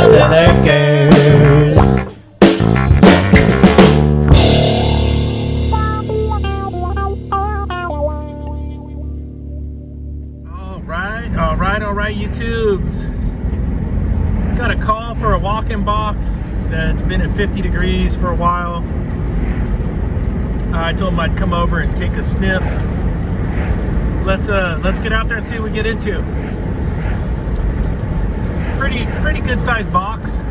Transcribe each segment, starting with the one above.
Leather gears. All right, YouTubes. Got a call for a walk-in box that's been at 50 degrees for a while. I told him I'd come over and take a sniff. Let's get out there and see what we get into. Pretty good sized box.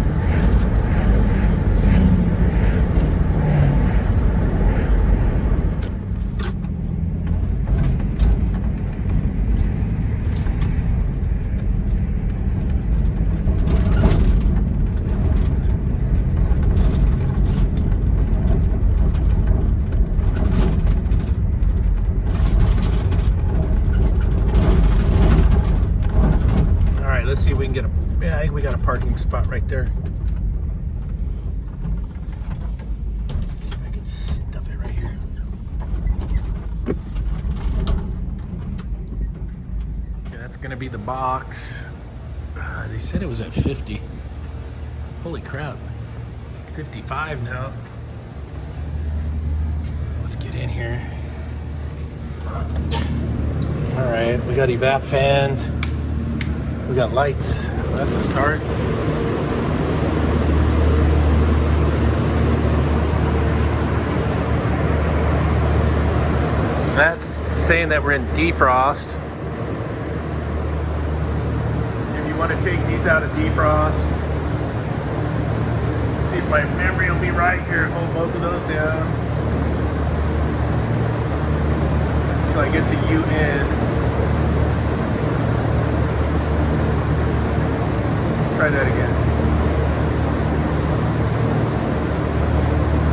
Let's see if we can get I think we got a parking spot right there. Let's see if I can stuff it right here. Okay, that's gonna be the box. They said it was at 50. Holy crap. 55 now. Let's get in here. All right, we got evap fans. We got lights. That's a start. That's saying that we're in defrost. If you want to take these out of defrost, see if my memory will be right here. Hold both of those down until I get to UN. Try that again.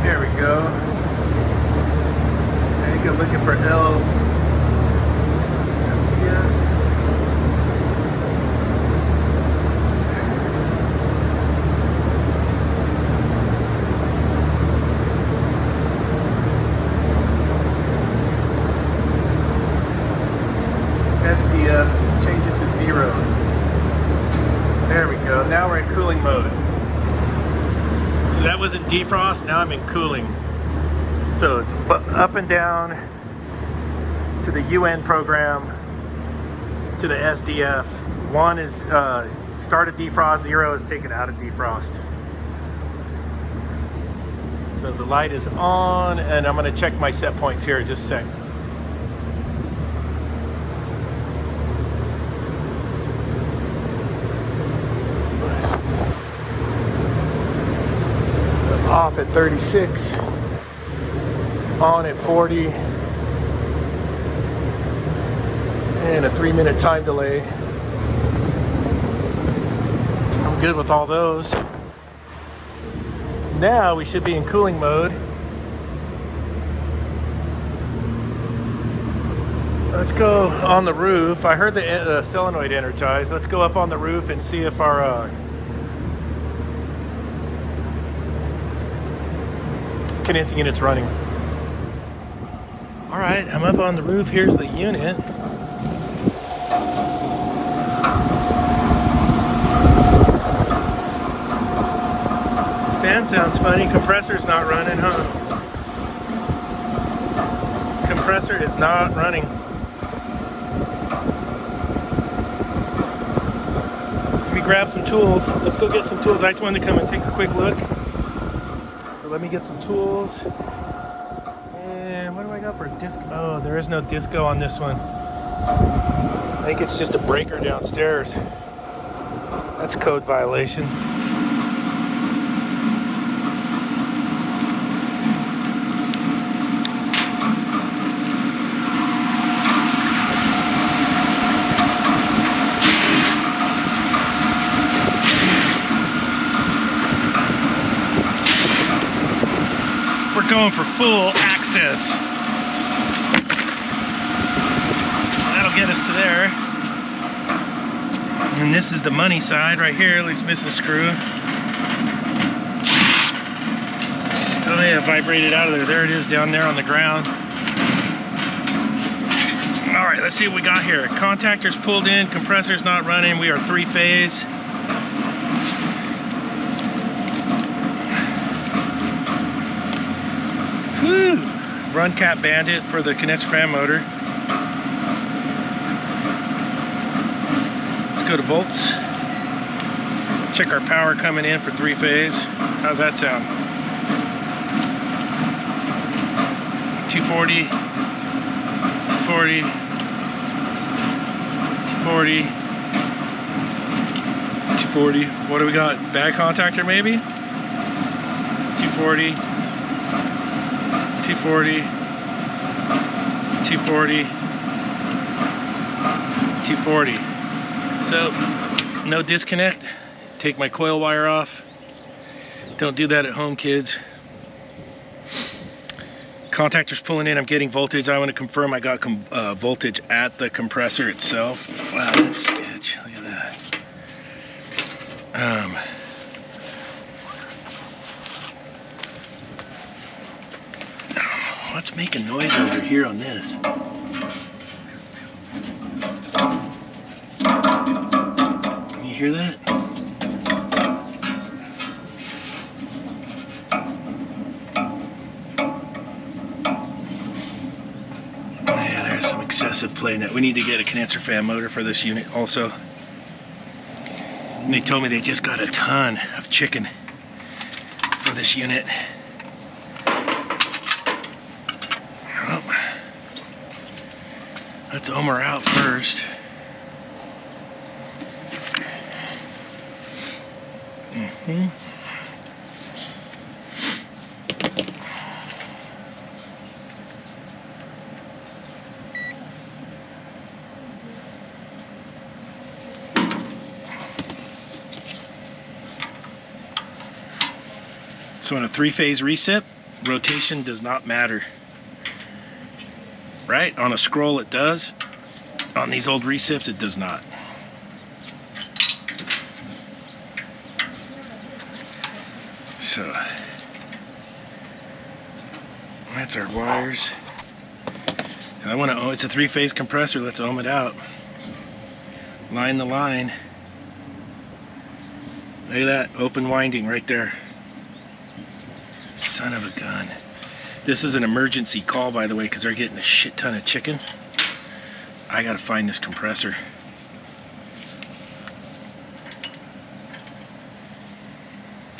There we go. I think I'm looking for L. Yes. SDF, change it to 0. There we go. Now we're in cooling mode. So that was in defrost, now I'm in cooling. So it's up and down to the UN program, to the SDF. 1 is started defrost, 0 is taken out of defrost. So the light is on, and I'm gonna check my set points here in just a sec. Off at 36, on at 40, and a 3-minute time delay. I'm good with all those. So now we should be in cooling mode. Let's go on the roof. I heard the solenoid energized. Let's go up on the roof and see if our condensing unit's running. All right, I'm up on the roof. Here's the unit. Fan sounds funny. Compressor's not running, huh? Compressor is not running. Let me grab some tools. Let's go get some tools. I just wanted to come and take a quick look. Let me get some tools. And what do I got for a disc? Oh, there is no disco on this one. I think it's just a breaker downstairs. That's a code violation. Going for full access. That'll get us to there. And this is the money side right here. Looks missing a screw. Oh yeah, vibrated out of there. There it is down there on the ground. All right, let's see what we got here. Contactor's pulled in, compressor's not running. We are 3-phase. run cap bandit for the condenser fan motor. Let's go to volts. Check our power coming in for 3-phase. How's that sound? 240, 240, 240, 240. What do we got? Bad contactor maybe? 240, 240, 240, 240. So, no disconnect. Take my coil wire off. Don't do that at home, kids. Contactor's pulling in, I'm getting voltage. I want to confirm I got voltage at the compressor itself. Wow, that's sketch. Look at that. What's making noise over here on this? Can you hear that? Excessive play in that. We need to get a condenser fan motor for this unit also. And they told me they just got a ton of chicken for this unit. Well, let's ohm her out first. So in a 3-phase recip, rotation does not matter. Right? On a scroll it does. On these old recips it does not. So that's our wires. I want to, oh, it's a 3-phase compressor. Let's ohm it out. Line the line. Look at that, open winding right there. Son of a gun. This is an emergency call, by the way, because they're getting a shit ton of chicken. I gotta find this compressor.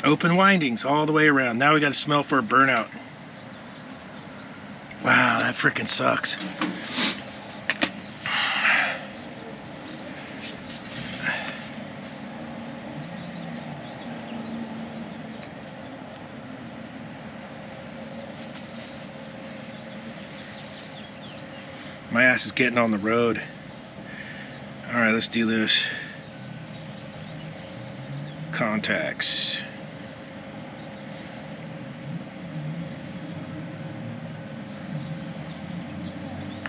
Open windings all the way around. Now we gotta smell for a burnout. Wow, that freaking sucks. My ass is getting on the road. All right, let's do this. Contacts.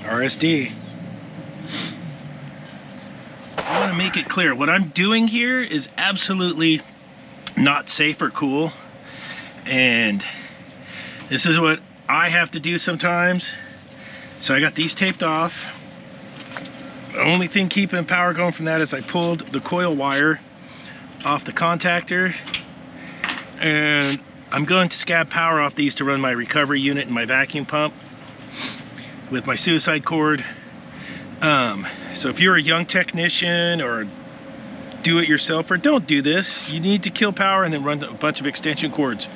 RSD. I want to make it clear. What I'm doing here is absolutely not safe or cool. And this is what I have to do sometimes. So I got these taped off. The only thing keeping power going from that is I pulled the coil wire off the contactor, and I'm going to scab power off these to run my recovery unit and my vacuum pump with my suicide cord. So if you're a young technician or do-it-yourselfer, don't do this. You need to kill power and then run a bunch of extension cords.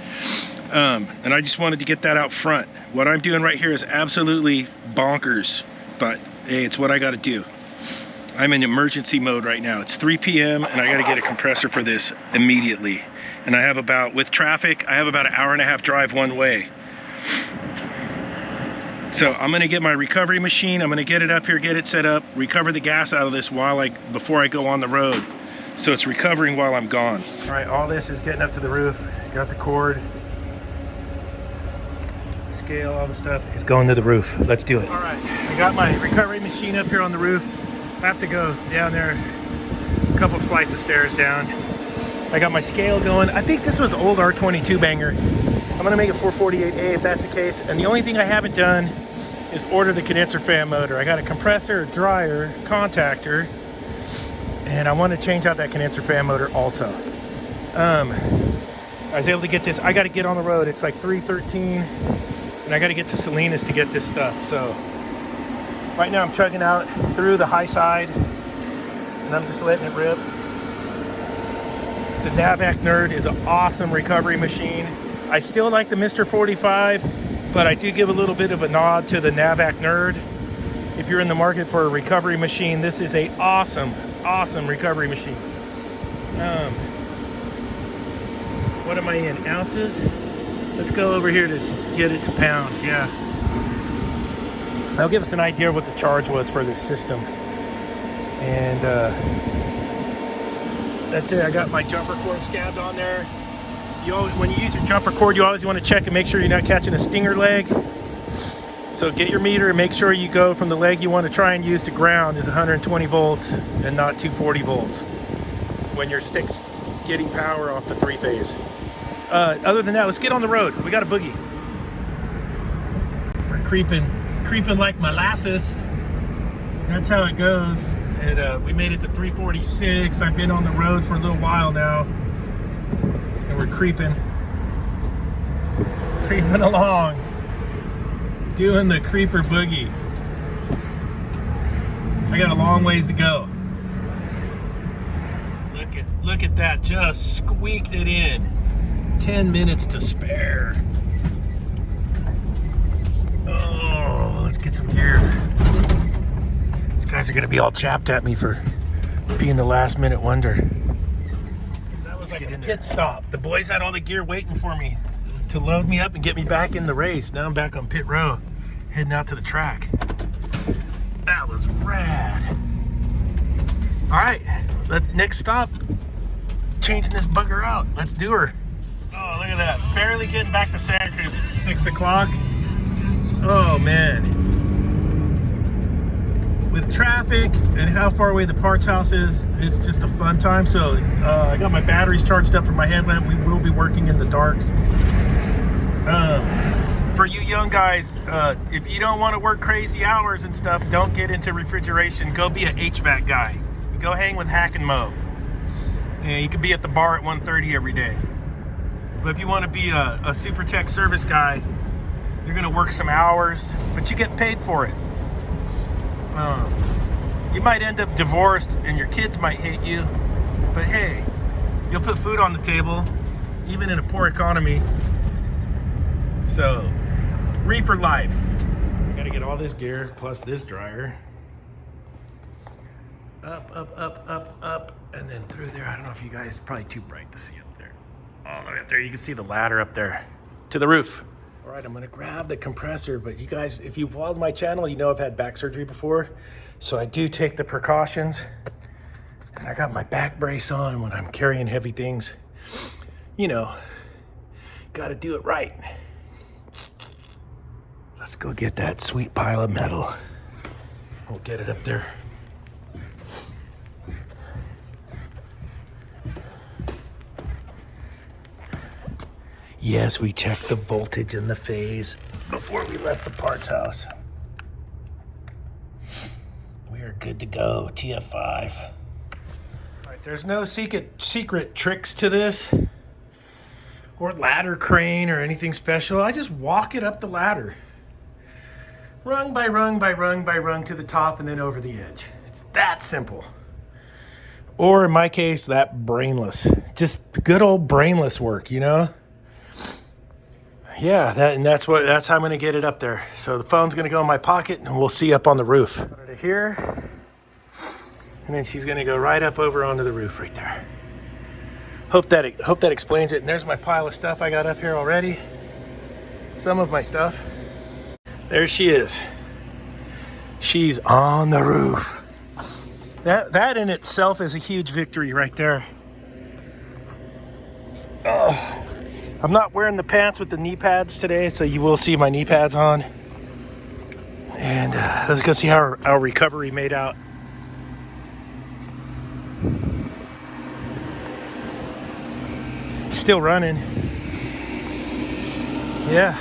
And I just wanted to get that out front. What I'm doing right here is absolutely bonkers, but hey, it's what I got to do. I'm in emergency mode right now. It's 3 p.m. and I got to get a compressor for this immediately. And I have about, with traffic, I have about an hour-and-a-half drive one way. So I'm going to get my recovery machine. I'm going to get it up here, get it set up, recover the gas out of this before I go on the road. So it's recovering while I'm gone. All right, all this is getting up to the roof. Got the cord. Scale, all the stuff is going to the roof. Let's do it. All right, I got my recovery machine up here on the roof. I have to go down there a couple flights of stairs down. I got my scale going. I think this was old R22 banger. I'm gonna make it 448A if that's the case. And the only thing I haven't done is order the condenser fan motor. I got a compressor, a dryer, contactor, and I want to change out that condenser fan motor also. I was able to get this. I got to get on the road. It's like 3:13. And I got to get to Salinas to get this stuff. So right now I'm chugging out through the high side, and I'm just letting it rip. The hvac Nerd is an awesome recovery machine. I still like the Mr. 45, but I do give a little bit of a nod to the hvac Nerd. If you're in the market for a recovery machine, this is a awesome recovery machine. What am I in, ounces? Let's go over here to get it to pounds. Yeah, that'll give us an idea of what the charge was for this system. And that's it. I got my jumper cord scabbed on there. When you use your jumper cord, you always want to check and make sure you're not catching a stinger leg. So get your meter and make sure you go from the leg you want to try and use to ground is 120 volts and not 240 volts when your stick's getting power off the 3-phase. Other than that, let's get on the road. We got a boogie. We're creeping like molasses. That's how it goes. And we made it to 346. I've been on the road for a little while now, and we're creeping along, doing the creeper boogie. I got a long ways to go. Look at that, just squeaked it in. 10 minutes to spare. Oh, let's get some gear. These guys are gonna be all chapped at me for being the last minute wonder. That was like a pit stop. The boys had all the gear waiting for me to load me up and get me back in the race. Now I'm back on pit row, heading out to the track. That was rad. All right, next stop, changing this bugger out. Let's do her. Oh, look at that. Barely getting back to Santa Cruz. It's 6 o'clock. Oh, man. With traffic and how far away the parts house is, it's just a fun time. So I got my batteries charged up for my headlamp. We will be working in the dark. For you young guys, if you don't want to work crazy hours and stuff, don't get into refrigeration. Go be an HVAC guy. You go hang with Hack and Mo. And you could be at the bar at 1:30 every day. But if you want to be a super tech service guy, you're going to work some hours, but you get paid for it. You might end up divorced and your kids might hate you, but hey, you'll put food on the table, even in a poor economy. So, reefer life. I got to get all this gear plus this dryer. Up, and then through there. I don't know if you guys, it's probably too bright to see up there. Oh, look up there, you can see the ladder up there to the roof. All right, I'm gonna grab the compressor, but you guys, if you followed my channel, you know I've had back surgery before, so I do take the precautions. And I got my back brace on when I'm carrying heavy things. You know, gotta do it right. Let's go get that sweet pile of metal. We'll get it up there. Yes, we checked the voltage and the phase before we left the parts house. We are good to go, TF5. All right, there's no secret tricks to this, or ladder crane or anything special. I just walk it up the ladder. Rung by rung by rung by rung to the top and then over the edge. It's that simple. Or in my case, that brainless. Just good old brainless work, you know? Yeah, that's how I'm gonna get it up there. So the phone's gonna go in my pocket and we'll see up on the roof. Put it here, and then she's gonna go right up over onto the roof right there. Hope that explains it. And there's my pile of stuff I got up here already. Some of my stuff. There she is. She's on the roof. That in itself is a huge victory right there. Oh. I'm not wearing the pants with the knee pads today, so you will see my knee pads on. And let's go see how our recovery made out. Still running. Yeah.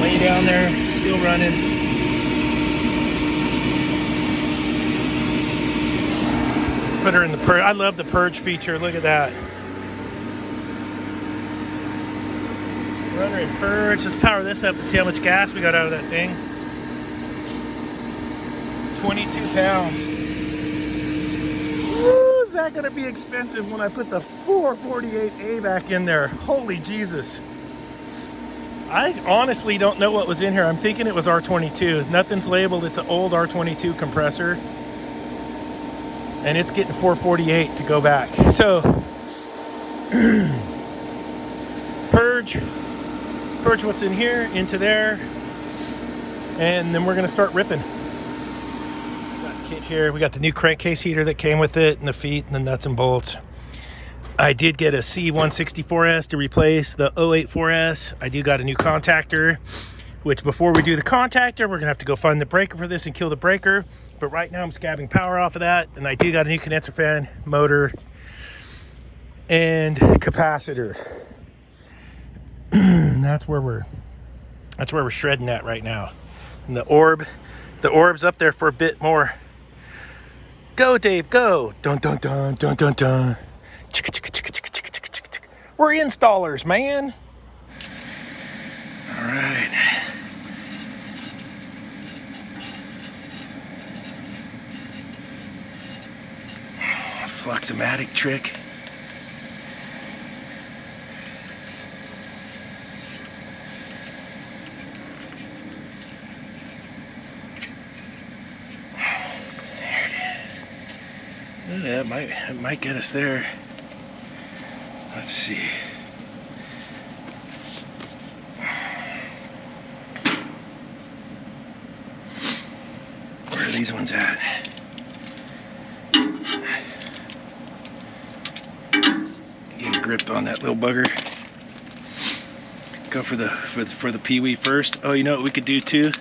Way down there, still running. Put her in the purge. I love the purge feature. Look at that. Runner and purge. Let's power this up and see how much gas we got out of that thing. 22 pounds. Woo, is that gonna be expensive when I put the 448 H.V.A.C in there? Holy Jesus. I honestly don't know what was in here. I'm thinking it was R22. Nothing's labeled. It's an old R22 compressor. And it's getting 448 to go back. So, purge what's in here into there. And then we're gonna start ripping. Got a kit here. We got the new crankcase heater that came with it, and the feet and the nuts and bolts. I did get a C164S to replace the 084S. I do got a new contactor, which before we do the contactor, we're gonna have to go find the breaker for this and kill the breaker. But right now I'm scabbing power off of that, and I do got a new condenser fan, motor, and capacitor. That's where we're shredding at right now. And the orb's up there for a bit more. Go, Dave, go! Dun dun dun dun dun dun. We're installers, man. All right. Fluxomatic trick. There it is. Yeah, it might get us there. Let's see. Where are these ones at? Get a grip on that little bugger. Go for the pee-wee first. Oh, you know what we could do too?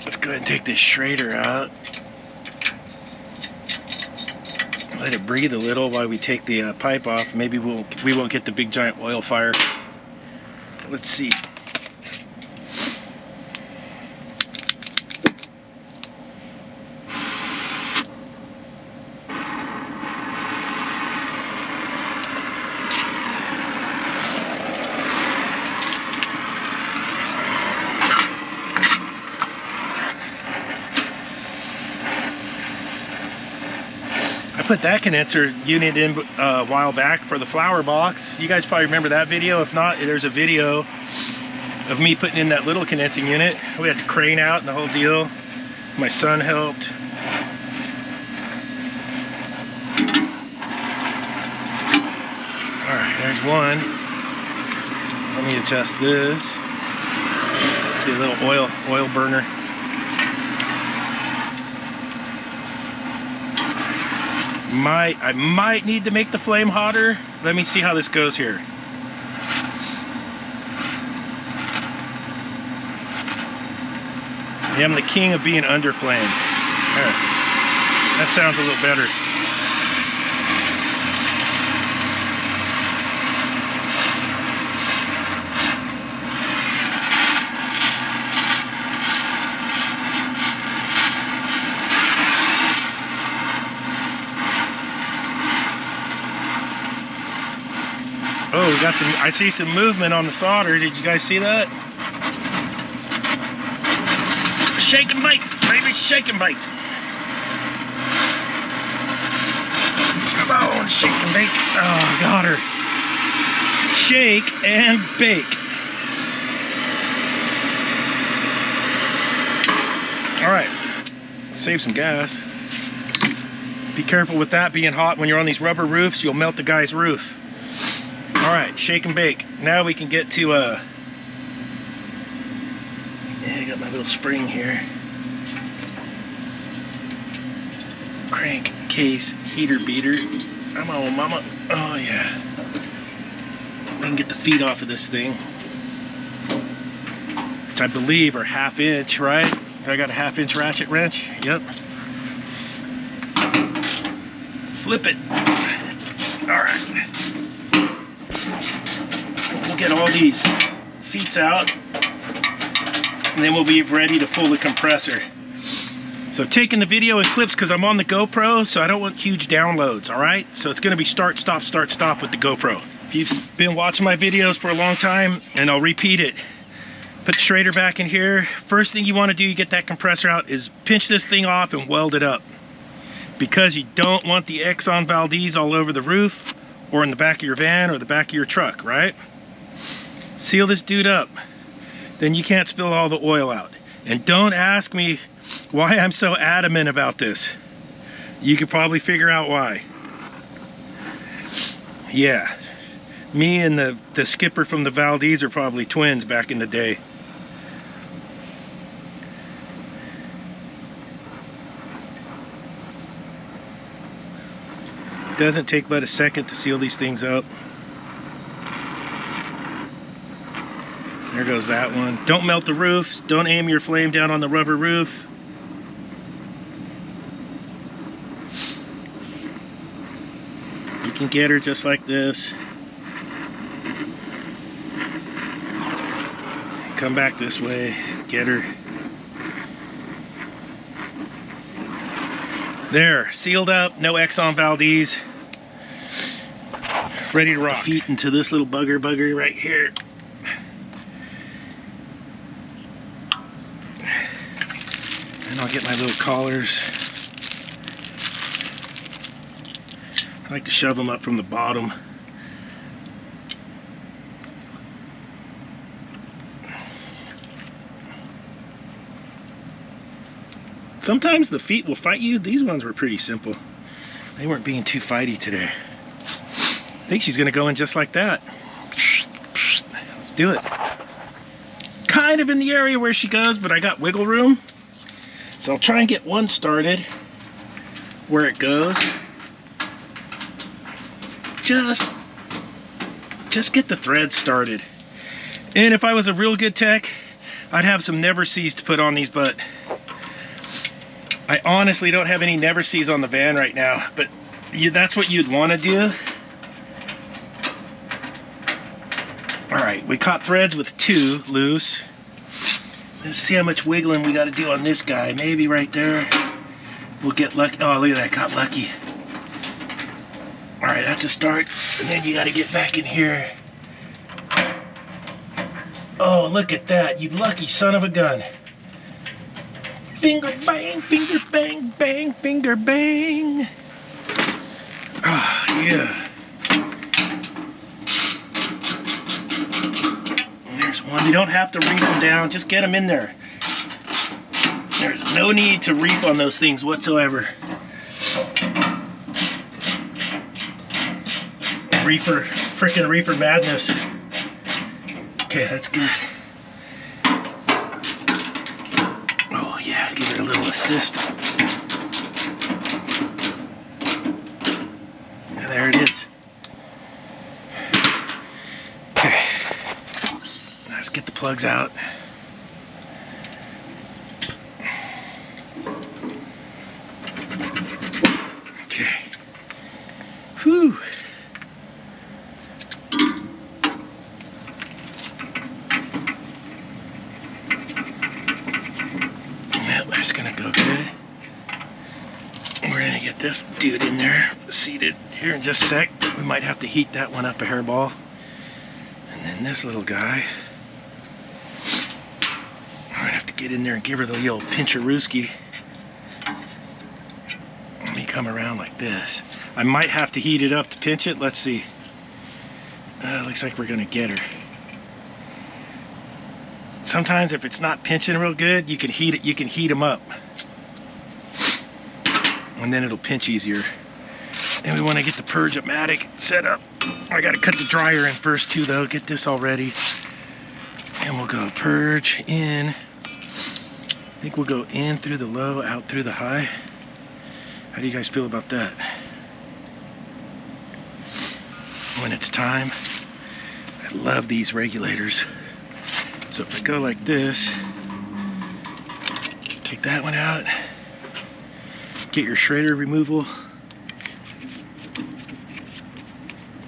Let's go ahead and take this Schrader out. Let it breathe a little while we take the pipe off. Maybe we won't get the big giant oil fire. Let's see. Put that condenser unit in a while back for the flower box. You guys probably remember that video. If not, there's a video of me putting in that little condensing unit. We had to crane out and the whole deal. My son helped. All right, there's one. Let me adjust this. See a little oil burner. I might need to make the flame hotter. Let me see how this goes here. Yeah, I'm the king of being under flame. There. That sounds a little better. Oh, we got some, I see some movement on the solder. Did you guys see that? Shake and bake, baby, shake and bake. Come on, shake and bake. Oh, got her. Shake and bake. All right, save some gas. Be careful with that being hot. When you're on these rubber roofs, you'll melt the guy's roof. All right, shake and bake. Now we can get to yeah, I got my little spring here. Crank case heater beater. Come on, mama. Oh yeah. We can get the feet off of this thing, which I believe are 1/2 inch, right? I got a 1/2 inch ratchet wrench. Yep. Flip it. All right. We'll get all these feet out, and then we'll be ready to pull the compressor. So taking the video in clips because I'm on the GoPro, so I don't want huge downloads, all right? So it's gonna be start, stop with the GoPro. If you've been watching my videos for a long time, and I'll repeat it, put the Schrader back in here. First thing you want to do, you get that compressor out, is pinch this thing off and weld it up. Because you don't want the Exxon Valdez all over the roof or in the back of your van or the back of your truck, right? Seal this dude up. Then you can't spill all the oil out. And don't ask me why I'm so adamant about this. You could probably figure out why. Yeah. Me and the skipper from the Valdez are probably twins back in the day. Doesn't take but a second to seal these things up. There goes that one. Don't melt the roofs. Don't aim your flame down on the rubber roof. You can get her just like this. Come back this way, get her. There, sealed up, no Exxon Valdez. Ready to rock. Feet into this little bugger right here. And I'll get my little collars. I like to shove them up from the bottom. Sometimes the feet will fight you. These ones were pretty simple. They weren't being too fighty today. I think she's gonna go in just like that. Let's do it. Kind of in the area where she goes, but I got wiggle room. So I'll try and get one started where it goes. Just get the thread started. And if I was a real good tech, I'd have some never sees to put on these, but I honestly don't have any never sees on the van right now, but that's what you'd want to do. All right, we caught threads with 2 loose. Let's see how much wiggling we got to do on this guy. Maybe right there. We'll get lucky. Oh, look at that, got lucky. All right, that's a start. And then you got to get back in here. Oh, look at that, you lucky son of a gun. Finger bang, finger bang, bang, finger bang. Oh, yeah. And there's one. You don't have to reef them down, just get them in there. There's no need to reef on those things whatsoever. Reefer, frickin' reefer madness. Okay, that's good. Yeah, give her a little assist. And there it is. Okay. Let's get the plugs out. Okay. Whew. That's gonna go good. We're gonna get this dude in there, seated here in just a sec. We might have to heat that one up a hairball. And then this little guy, I'm gonna have to get in there and give her the old pincherooski. Let me come around like this. I might have to heat it up to pinch it. Let's see. Looks like we're gonna get her. Sometimes if it's not pinching real good, you can heat it. You can heat them up, and then it'll pinch easier. And we want to get the Purge-O-Matic set up. I got to cut the dryer in first too, though. Get this all ready, and we'll go purge in. I think we'll go in through the low, out through the high. How do you guys feel about that? When it's time, I love these regulators. So if I go like this, take that one out, get your Schrader removal,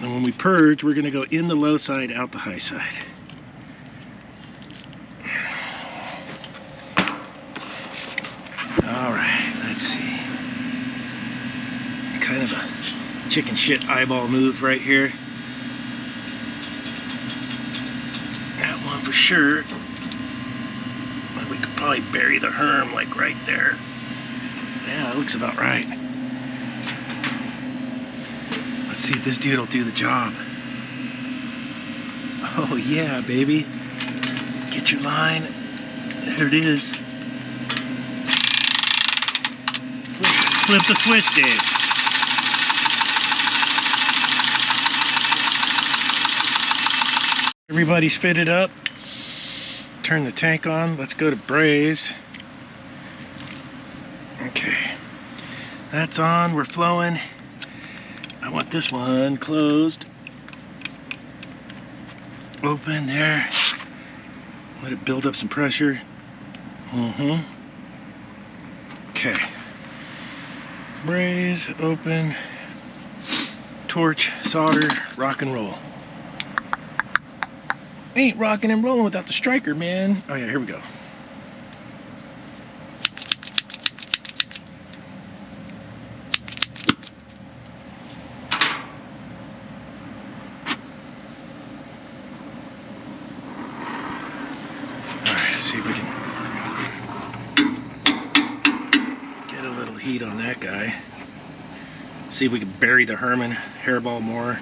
and when we purge, we're gonna go in the low side, out the high side. All right, let's see. Kind of a chicken shit eyeball move right here. sure. We could probably bury the herm like right there. Yeah, that looks about right. Let's see if this dude will do the job. Oh yeah, baby. Get your line. There it is. Flip the switch, Dave. Everybody's fitted up. Turn the tank on. Let's go to braze. Okay. That's on. We're flowing. I want this one closed. Open there. Let it build up some pressure. Okay. Braze, open, torch, solder, rock and roll. Ain't rocking and rolling without the striker, man. Oh yeah, here we go. See if we can get a little heat on that guy. See if we can bury the Herman hairball more.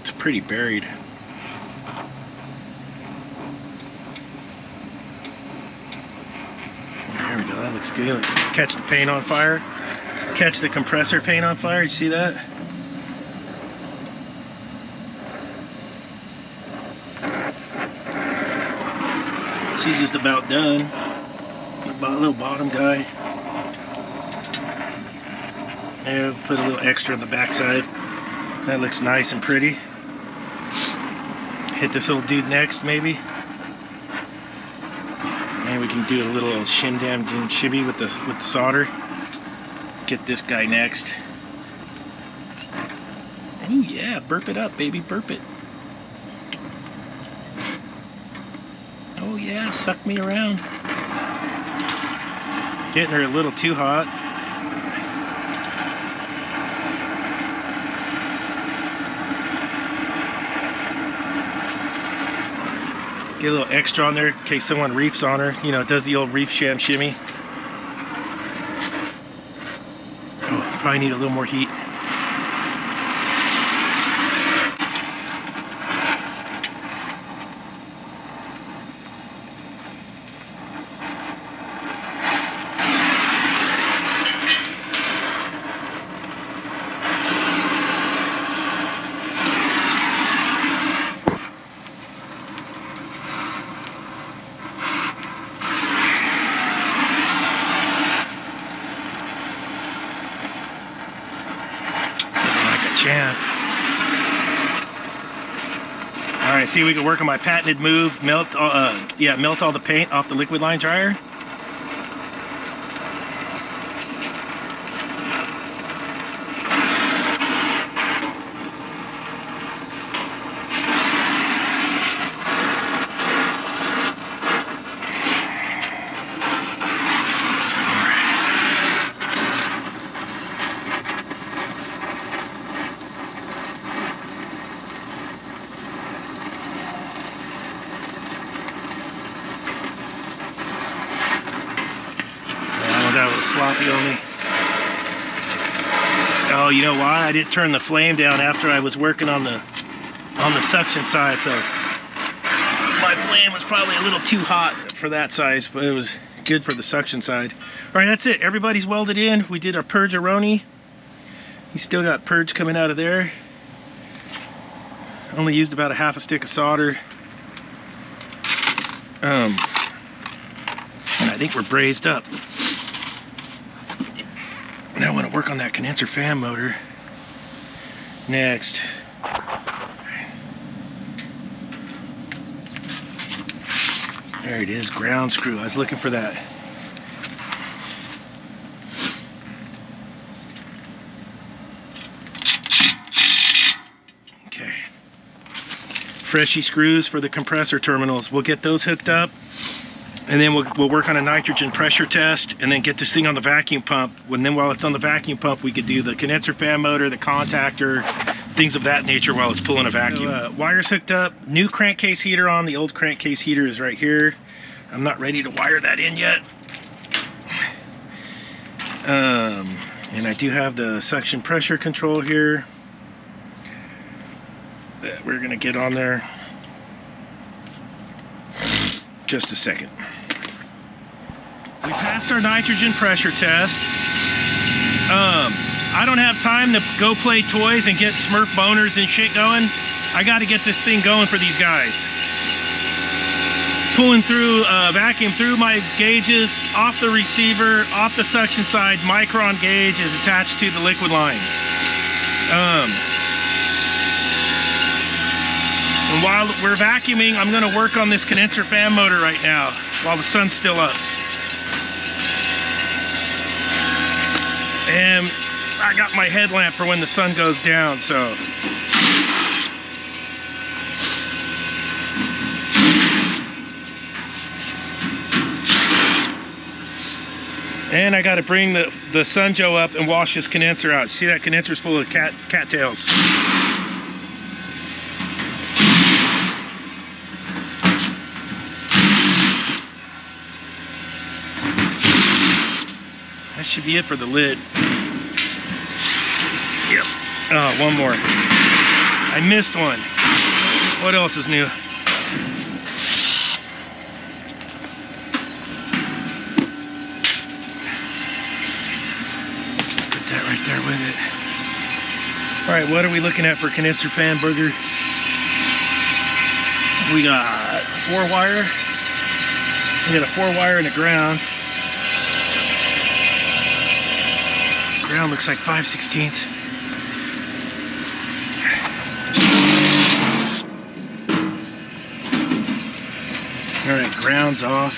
It's pretty buried. There we go, that looks good. Catch the paint on fire. Catch the compressor paint on fire. You see that? She's just about done. The little bottom guy. There, put a little extra on the backside. That looks nice and pretty. Hit this little dude next, maybe. Maybe we can do a little shin-dam shibby with the solder. Get this guy next. Ooh yeah, burp it up, baby, burp it. Oh yeah, suck me around. Getting her a little too hot. Get a little extra on there in case someone reefs on her. You know, it does the old reef sham shimmy. Oh, probably need a little more heat. Champ. All right, see, we can work on my patented move. Melt all the paint off the liquid line dryer. That was sloppy on me. Oh, you know why? I didn't turn the flame down after I was working on the suction side, so my flame was probably a little too hot for that size, but it was good for the suction side. All right, that's it. Everybody's welded in. We did our purge-a-roni. You still got purge coming out of there. Only used about a half a stick of solder. And I think we're brazed up. Now I want to work on that condenser fan motor next. There it is, ground screw. I was looking for that. Okay. Freshy screws for the compressor terminals. We'll get those hooked up. And then we'll work on a nitrogen pressure test and then get this thing on the vacuum pump. And then while it's on the vacuum pump, we could do the condenser fan motor, the contactor, things of that nature while it's pulling a vacuum. So, wires hooked up, new crankcase heater on, the old crankcase heater is right here. I'm not ready to wire that in yet. And I do have the suction pressure control here that we're gonna get on there. Just a second. We passed our nitrogen pressure test. I don't have time to go play toys and get Smurf boners and shit going. I got to get this thing going for these guys. Pulling through, vacuum through my gauges, off the receiver, off the suction side, micron gauge is attached to the liquid line. And while we're vacuuming, I'm gonna work on this condenser fan motor right now while the sun's still up. And I got my headlamp for when the sun goes down, so. And I gotta bring the Sunjoe up and wash this condenser out. See that condenser's full of cattails. That should be it for the lid. Yep. Oh, one more. I missed one. What else is new? Put that right there with it. All right, what are we looking at for condenser fan burger? We got 4-wire. We got a 4-wire and a ground. Ground looks like 5/16. All right, ground's off.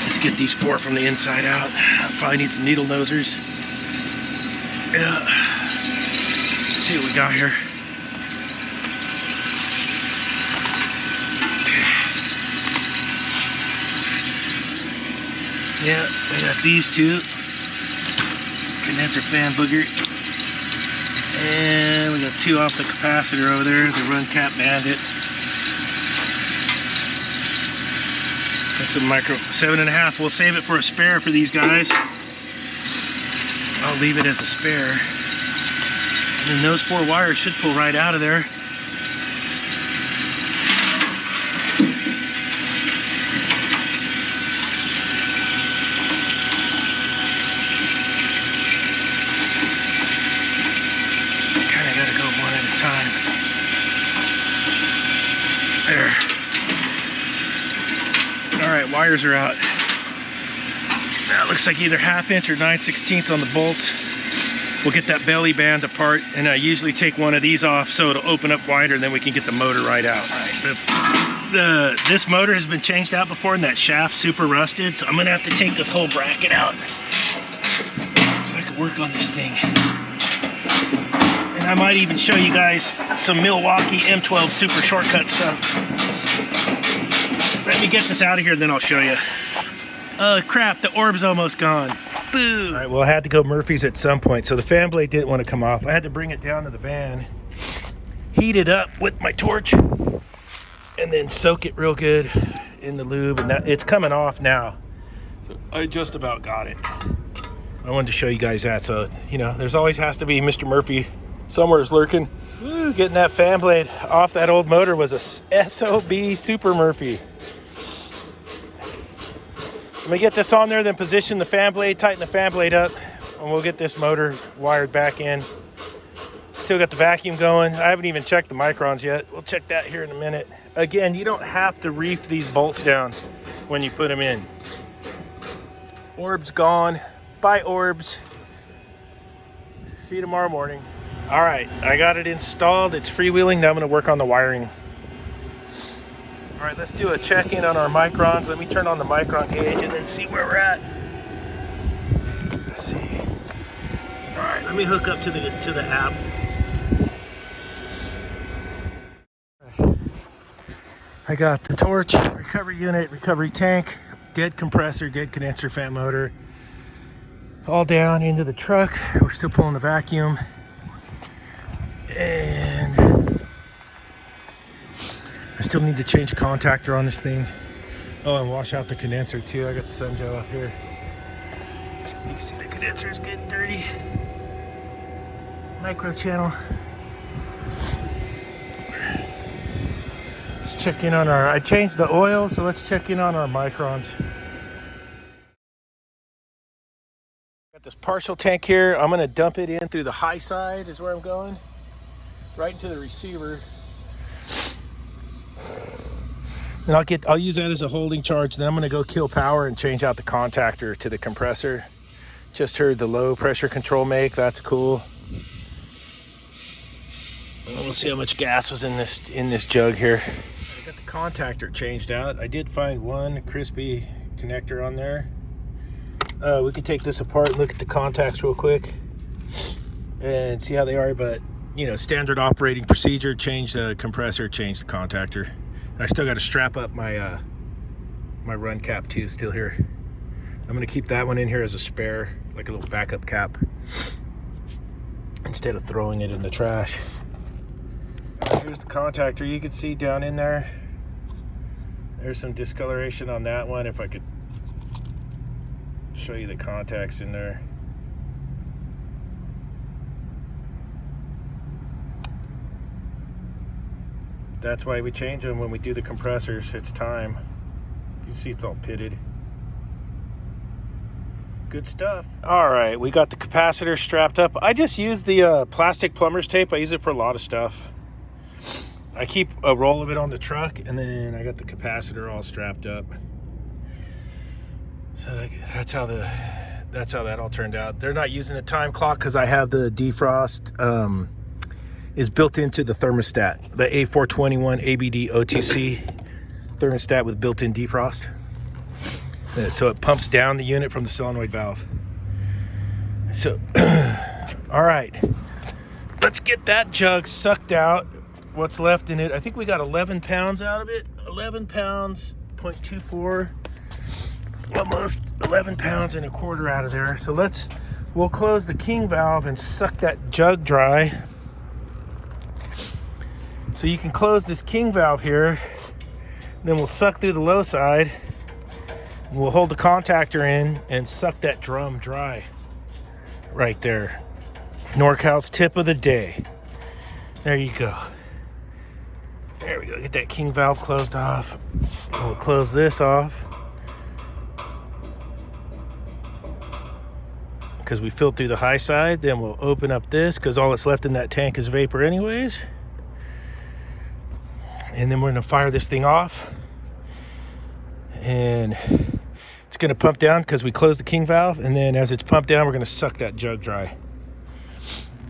Let's get these 4 from the inside out. Probably need some needle nosers. Yeah. Let's see what we got here. Yeah, we got these 2. Condenser fan booger. And we got 2 off the capacitor over there, the run cap bandit. That's a micro 7.5. We'll save it for a spare for these guys. I'll leave it as a spare. And then those 4 wires should pull right out of there. There. All right, wires are out. That looks like either 1/2 inch or 9/16 on the bolts. We'll get that belly band apart, and I usually take one of these off so it'll open up wider, and then we can get the motor right out. All right. This motor has been changed out before, and that shaft's super rusted, so I'm gonna have to take this whole bracket out so I can work on this thing. And I might even show you guys some Milwaukee M12 super shortcut stuff. Let me get this out of here, then I'll show you. Oh crap, the orb's almost gone. Boo! All right, well I had to go Murphy's at some point, so the fan blade didn't want to come off. I had to bring it down to the van, heat it up with my torch, and then soak it real good in the lube, and it's coming off now. So I just about got it. I wanted to show you guys that, so you know, there's always has to be Mr. Murphy somewhere's lurking. Woo, getting that fan blade off that old motor was a SOB Super Murphy. Let me get this on there, then position the fan blade, tighten the fan blade up, and we'll get this motor wired back in. Still got the vacuum going. I haven't even checked the microns yet. We'll check that here in a minute. Again, you don't have to reef these bolts down when you put them in. Orb's gone. Bye, Orbs. See you tomorrow morning. All right, I got it installed. It's freewheeling. Now I'm gonna work on the wiring. All right, let's do a check-in on our microns. Let me turn on the micron gauge and then see where we're at. Let's see. All right, let me hook up to the app. I got the torch, recovery unit, recovery tank, dead compressor, dead condenser fan motor. all down into the truck. We're still pulling the vacuum. And I still need to change a contactor on this thing. Oh, and wash out the condenser too. I got the Sunjoe up here. You can see the condenser is getting dirty. Micro channel. Let's check in on our, I changed the oil, so let's check in on our microns. Got this partial tank here. I'm gonna dump it in through the high side is where I'm going. Right into the receiver. And I'll use that as a holding charge. Then I'm gonna go kill power and change out the contactor to the compressor. Just heard the low pressure control make, that's cool. We'll see how much gas was in this jug here. I got the contactor changed out. I did find one crispy connector on there. We could take this apart and look at the contacts real quick and see how they are, but you know, standard operating procedure, change the compressor, change the contactor. I still got to strap up my my run cap too, still here. I'm gonna keep that one in here as a spare, like a little backup cap, instead of throwing it in the trash. Here's the contactor. You can see down in there, there's some discoloration on that one. If I could show you the contacts in there. That's why we change them when we do the compressors. It's time. You can see it's all pitted. Good stuff. All right, we got the capacitor strapped up. I just use the plastic plumber's tape. I use it for a lot of stuff. I keep a roll of it on the truck, and then I got the capacitor all strapped up. So that's how that all turned out. They're not using a time clock because I have the defrost is built into the thermostat, the A421 ABD OTC thermostat with built-in defrost. So it pumps down the unit from the solenoid valve. So, all right, let's get that jug sucked out. What's left in it? I think we got 11 pounds out of it. 11 pounds, 0.24, almost 11 pounds and a quarter out of there. So we'll close the king valve and suck that jug dry. So you can close this king valve here, then we'll suck through the low side, and we'll hold the contactor in and suck that drum dry. Right there. NorCal's tip of the day. There you go. There we go, get that king valve closed off. We'll close this off, because we filled through the high side. Then we'll open up this, because all that's left in that tank is vapor anyways. And then we're gonna fire this thing off. And it's gonna pump down because we closed the king valve. And then as it's pumped down, we're gonna suck that jug dry.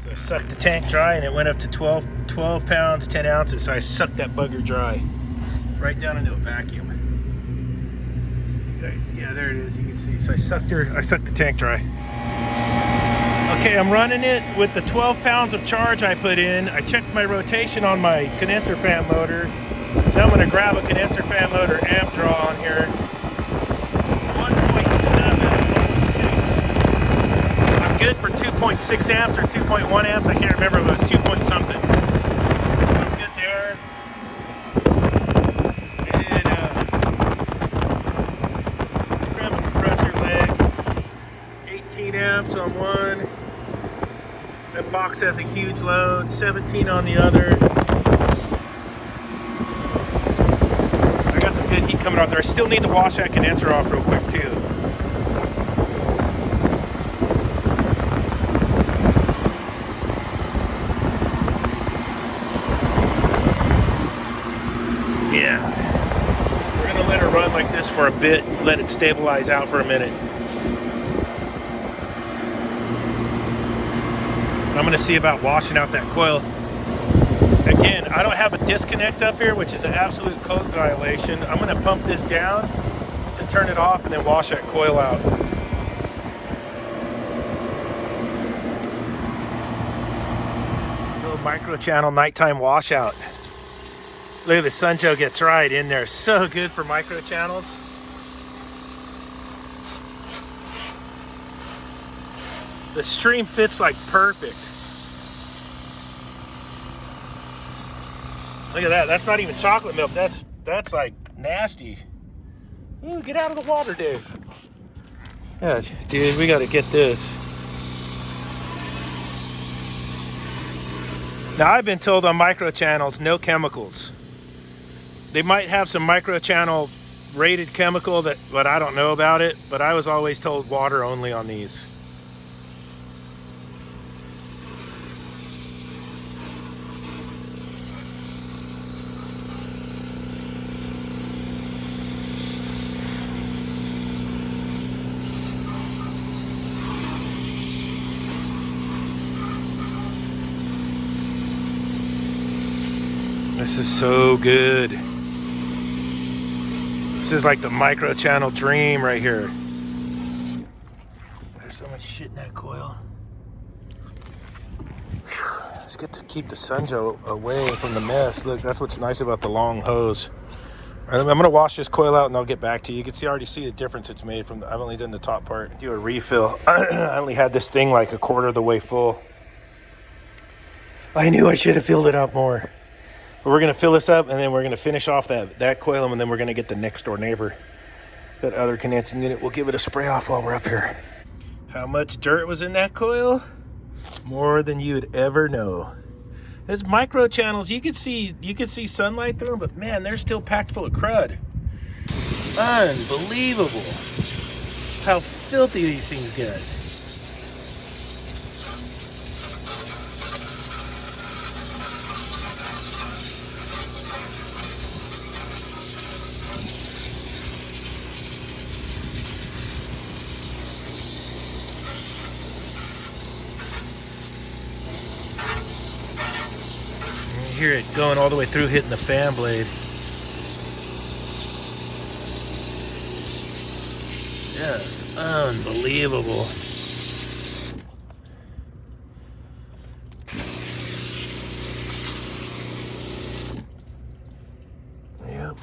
So I sucked the tank dry and it went up to 12 pounds, 10 ounces. So I sucked that bugger dry right down into a vacuum. Yeah, there it is, you can see. So I sucked the tank dry. Okay, I'm running it with the 12 pounds of charge I put in. I checked my rotation on my condenser fan motor. Now I'm gonna grab a condenser fan motor amp draw on here. 1.7, 1.6. I'm good for 2.6 amps or 2.1 amps. I can't remember if it was 2 point something. So I'm good there. And grab a compressor leg. 18 amps on one. That box has a huge load, 17 on the other. I got some good heat coming off there. I still need to wash that condenser off real quick too. Yeah. We're gonna let it run like this for a bit, let it stabilize out for a minute. I'm going to see about washing out that coil. Again, I don't have a disconnect up here, which is an absolute code violation. I'm going to pump this down to turn it off and then wash that coil out. Little micro channel nighttime washout. Look at the Sunjoe gets right in there. So good for micro channels. The stream fits like perfect. Look at that. That's not even chocolate milk. That's like nasty. Ooh, get out of the water, Dave. Yeah, dude, we got to get this. Now, I've been told on microchannels, no chemicals. They might have some microchannel rated chemical but I don't know about it. But I was always told water only on these. This is so good. This is like the microchannel dream right here. There's so much shit in that coil. Let's get to keep the Sunjo away from the mess. Look, that's what's nice about the long hose. All right, I'm gonna wash this coil out and I'll get back to you. You can already see the difference it's made from I've only done the top part. Do a refill. I only had this thing like a quarter of the way full. I knew I should have filled it up more. But we're gonna fill this up and then we're gonna finish off that coil and then we're gonna get the next door neighbor, that other condensing unit. We'll give it a spray off while we're up here. How much dirt was in that coil? More than you'd ever know. There's micro channels. You could see sunlight through them, but man, they're still packed full of crud. Unbelievable how filthy these things get. Hear it going all the way through, hitting the fan blade. Just unbelievable. Yep.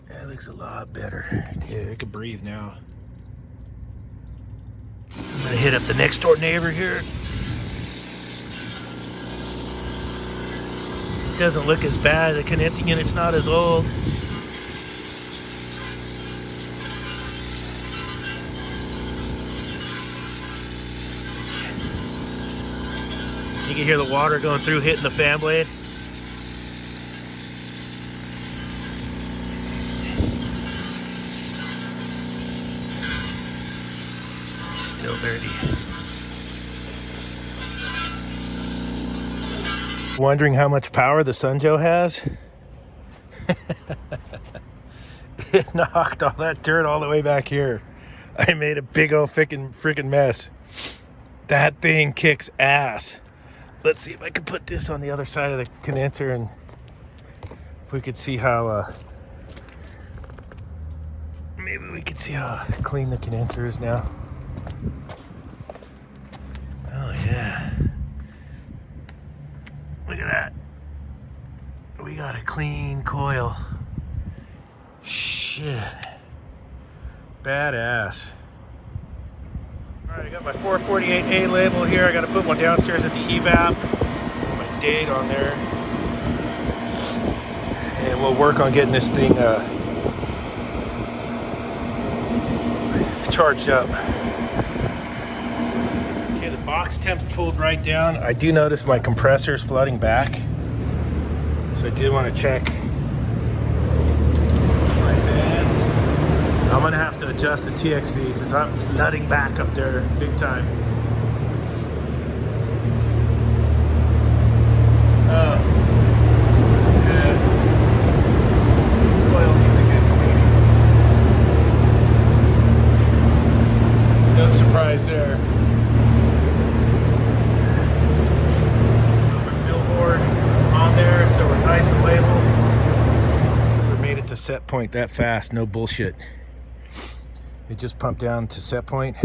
That looks a lot better. Dude, I can breathe now. I'm gonna hit up the next door neighbor here. It doesn't look as bad. The condensing unit's not as old. You can hear the water going through, hitting the fan blade. Still dirty. Wondering how much power the Sunjo has? It knocked all that dirt all the way back here. I made a big old freaking mess. That thing kicks ass. Let's see if I can put this on the other side of the condenser and if we could see how maybe we could see how clean the condenser is now. Oh yeah. Look at that. We got a clean coil. Shit. Badass. Alright, I got my 448A label here. I got to put one downstairs at the H.V.A.C. My date on there. And we'll work on getting this thing charged up. Okay, the box temp's pulled right down. I do notice my compressor's flooding back. So I did want to check my fans. I'm gonna have to adjust the TXV because I'm nutting back up there big time. Yeah. Coil needs a good cleaning. No surprise there. Billboard on there, so we're nice and labeled. We made it to set point that fast, no bullshit. It just pumped down to set point.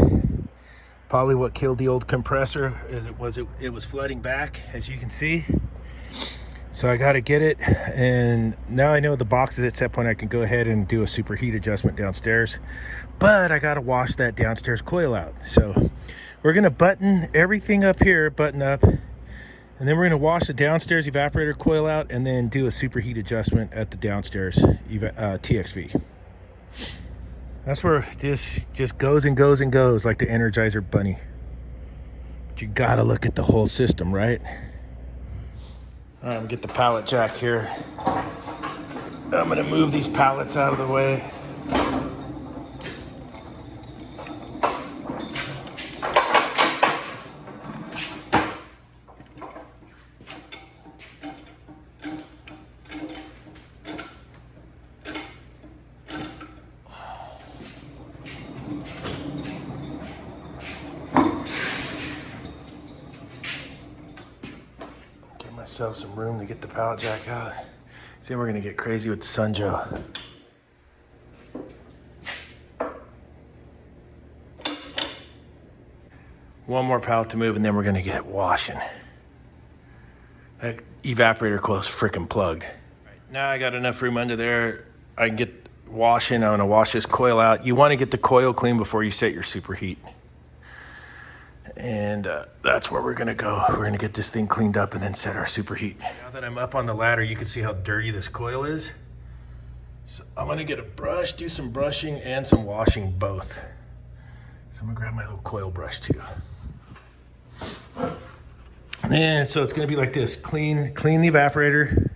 Probably what killed the old compressor is it was flooding back, as you can see. So I got to get it, and now I know the box is at set point. I can go ahead and do a superheat adjustment downstairs, but I got to wash that downstairs coil out. So we're going to button everything up here, button up, and then we're going to wash the downstairs evaporator coil out and then do a superheat adjustment at the downstairs TXV. That's where this just goes and goes and goes like the Energizer Bunny. But you got to look at the whole system, right? All right, I'm gonna get the pallet jack here. I'm gonna move these pallets out of the way. Myself some room to get the pallet jack out. See, we're gonna get crazy with the Sunjo. One more pallet to move, and then we're gonna get washing. That evaporator coil is freaking plugged. Right, now I got enough room under there. I can get washing. I'm gonna wash this coil out. You want to get the coil clean before you set your superheat. And that's where we're gonna go. We're gonna get this thing cleaned up and then set our superheat. Now that I'm up on the ladder, you can see how dirty this coil is. So I'm gonna get a brush, do some brushing and some washing both. So I'm gonna grab my little coil brush too. And so it's gonna be like this: clean the evaporator,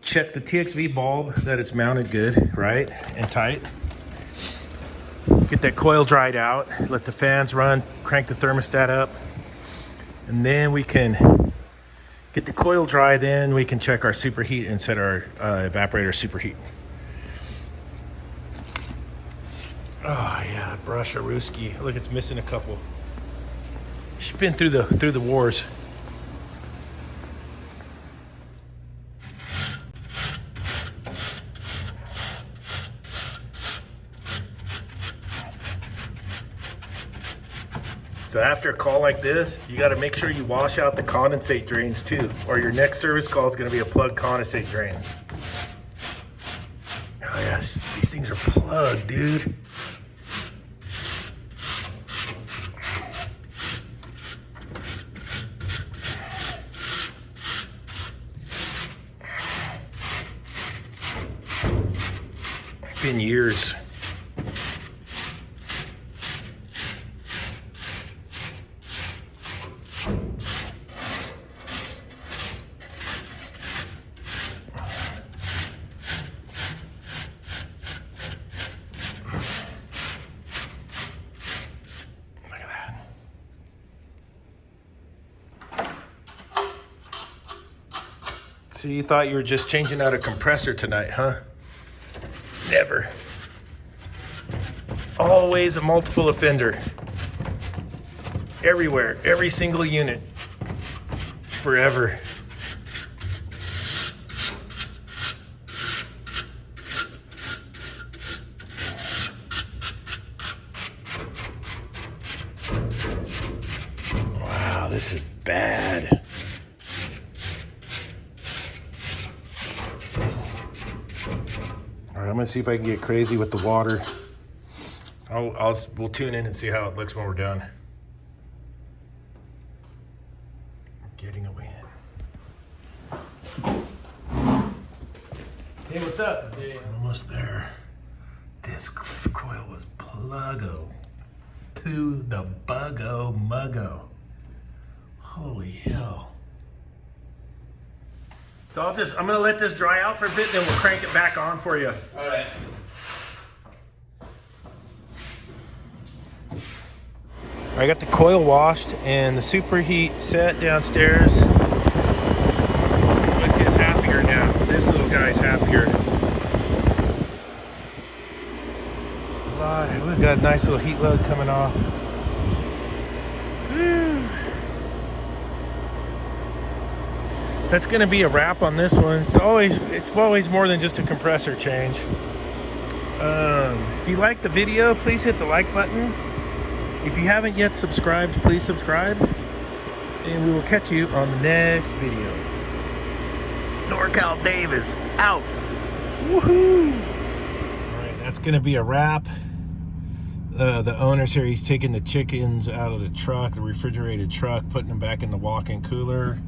check the TXV bulb that it's mounted good, right, and tight. Get that coil dried out, let the fans run, crank the thermostat up, and then we can get the coil dry, then we can check our superheat and set our evaporator superheat. Oh yeah, brush a Rooski. Look, it's missing a couple. She's been through the wars. So after a call like this, you got to make sure you wash out the condensate drains too, or your next service call is going to be a plugged condensate drain. Oh yeah, these things are plugged, dude. It's been years. So you thought you were just changing out a compressor tonight, huh? Never. Always a multiple offender. Everywhere, every single unit. Forever. Wow, this is bad. I'm gonna see if I can get crazy with the water. We'll tune in and see how it looks when we're done. We're getting a win. Hey, what's up? Hey. Almost there. This coil was pluggo to the buggo muggo. Holy hell. So I'm gonna let this dry out for a bit, then we'll crank it back on for you. All right. I got the coil washed and the superheat set downstairs. Look, is happier now. This little guy's happier. We've got a nice little heat load coming off. That's going to be a wrap on this one. It's always more than just a compressor change. If you like the video, please hit the like button. If you haven't yet subscribed, please subscribe. And we will catch you on the next video. NorCal Dave is out. Woohoo! All right, that's gonna be a wrap. The owner's here. He's taking the chickens out of the truck, the refrigerated truck, putting them back in the walk-in cooler.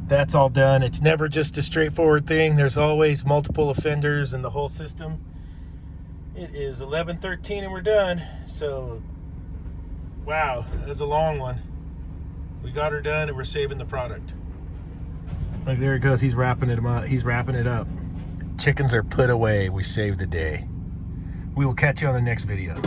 That's all done. It's never just a straightforward thing. There's always multiple offenders in the whole system. It is 11:13 and we're done. So, wow, that's a long one. We got her done and we're saving the product. Like, there it goes. He's wrapping it up. He's wrapping it up. Chickens are put away. We saved the day. We will catch you on the next video.